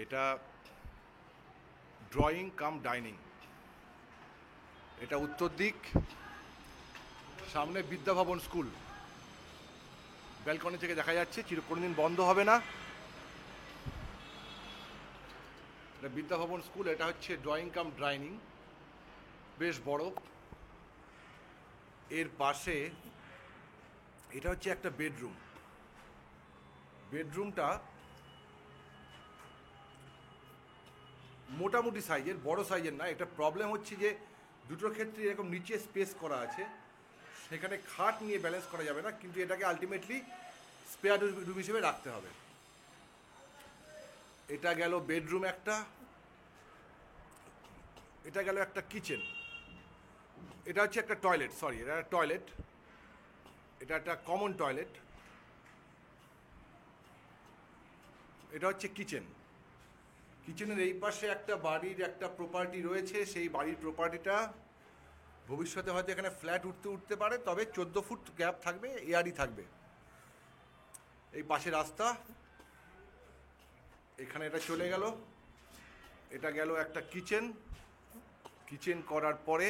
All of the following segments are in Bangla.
এটা ড্রয়িং কাম ডাইনিং। এটা উত্তর দিক, সামনে বিদ্যাভবন স্কুল, ব্যালকনি থেকে দেখা যাচ্ছে, কোনোদিন বন্ধ হবে না। এটা বিদ্যাভবন স্কুল, এটা হচ্ছে ড্রয়িং কাম ডাইনিং, বেশ বড়। এর পাশে এটা হচ্ছে একটা বেডরুম। বেডরুমটা মোটামুটি সাইজের, বড় সাইজের না। এটা প্রবলেম হচ্ছে যে দুটোর ক্ষেত্রে এরকম নিচে স্পেস করা আছে, সেখানে খাট নিয়ে ব্যালেন্স করা যাবে না, কিন্তু এটাকে আলটিমেটলি স্পেয়ার রুম হিসেবে রাখতে হবে। এটা গেল বেডরুম একটা, এটা গেল একটা কিচেন। এটা হচ্ছে একটা টয়লেট, সরি এটা একটা টয়লেট, এটা একটা কমন টয়লেট। এটা হচ্ছে কিচেন। কিচেনের এই পাশে একটা বাড়ির একটা প্রপার্টি রয়েছে, সেই বাড়ির প্রপার্টিটা ভবিষ্যতে হয়তো এখানে ফ্ল্যাট উঠতে পারে, তবে 14 ফুট গ্যাপ থাকবে, এয়ারই থাকবে। এই পাশে রাস্তা, এখানে এটা চলে গেল, এটা গেল একটা কিচেন। কিচেন করার পরে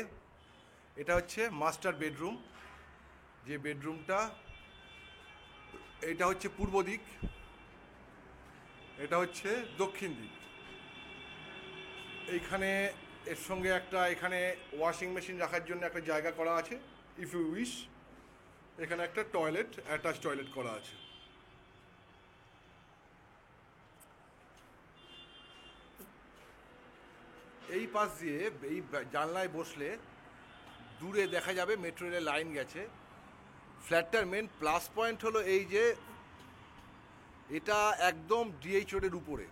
এটা হচ্ছে মাস্টার বেডরুম, যে বেডরুমটা, এটা হচ্ছে পূর্ব দিক, এটা হচ্ছে দক্ষিণ দিক। এইখানে এর সঙ্গে একটা, এখানে ওয়াশিং মেশিন রাখার জন্য একটা জায়গা করা আছে, ইফ ইউ উইশ। এখানে একটা টয়লেট, অ্যাটাচ টয়লেট করা আছে। এই পাশ দিয়ে এই জানলায় বসলে দূরে দেখা যাবে মেট্রো রেলের লাইন গেছে। ফ্ল্যাটটার মেন প্লাস পয়েন্ট হলো এই যে এটা একদম ডিএইচ রোডের উপরে,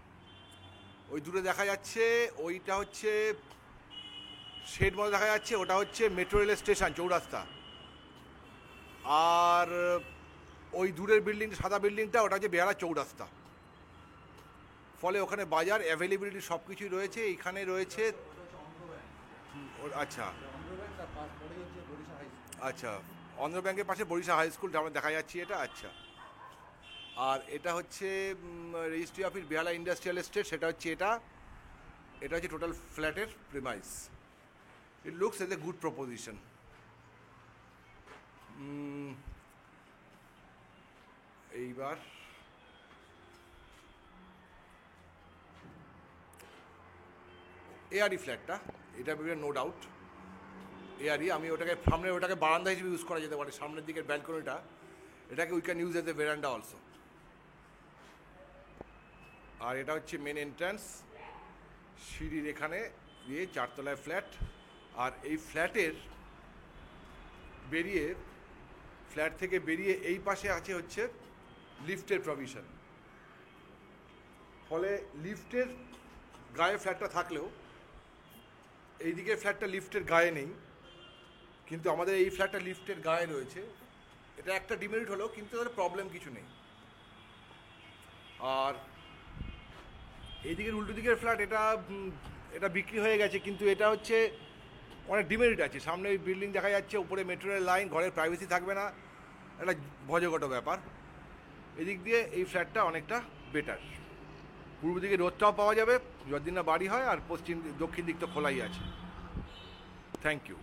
ওই দূরে দেখা যাচ্ছে, ওইটা হচ্ছে শেড মতো দেখা যাচ্ছে, ওটা হচ্ছে মেট্রো রেলের স্টেশন, চৌরাস্তা। আর ওই দূরের বিল্ডিং, সাদা বিল্ডিংটা, ওটা হচ্ছে বেহালা চৌরাস্তা। ফলে ওখানে বাজার অ্যাভেলেবিলিটি সব কিছুই রয়েছে। এইখানে রয়েছে, আচ্ছা আচ্ছা, অন্ধ্র ব্যাংকের পাশে বরিশা হাই স্কুল, আমরা দেখা যাচ্ছে এটা। আচ্ছা, আর এটা হচ্ছে রেজিস্ট্রি অফিস বেহালা ইন্ডাস্ট্রিয়াল এস্টেট, সেটা হচ্ছে এটা। এটা হচ্ছে টোটাল ফ্ল্যাটের premise. It looks as a good proposition. এইবার এআরই ফ্ল্যাটটা, এটা নো ডাউট এআরই। আমি ওটাকে সামনে, ওটাকে বারান্দা হিসেবে ইউজ করা যেতে পারে, সামনের দিকের ব্যালকনিটা, এটাকে we can use as a veranda also. আর এটা হচ্ছে মেন এন্ট্রান্স, সিঁড়ির এখানে দিয়ে 4 তলায় ফ্ল্যাট। আর এই ফ্ল্যাটের বেরিয়ে, ফ্ল্যাট থেকে বেরিয়ে এই পাশে আছে হচ্ছে লিফটের প্রভিশন। ফলে লিফটের গায়ে ফ্ল্যাটটা থাকলেও এই দিকের ফ্ল্যাটটা লিফটের গায়ে নেই, কিন্তু আমাদের এই ফ্ল্যাটটা লিফটের গায়ে রয়েছে। এটা একটা ডিমেরিট হলো, কিন্তু তাদের প্রবলেম কিছু নেই। আর এই দিকের উল্টো দিকের ফ্ল্যাট, এটা বিক্রি হয়ে গেছে, কিন্তু এটা হচ্ছে অনেক ডিমেরিট আছে। সামনে ওই বিল্ডিং দেখা যাচ্ছে, উপরে মেট্রো রেল লাইন, ঘরের প্রাইভেসি থাকবে না, একটা ভজগট ব্যাপার। এদিক দিয়ে এই ফ্ল্যাটটা অনেকটা বেটার। পূর্ব দিকে রোদটাও পাওয়া যাবে যতদিন না বাড়ি হয়, আর দক্ষিণ দিক তো খোলাই আছে। Thank you.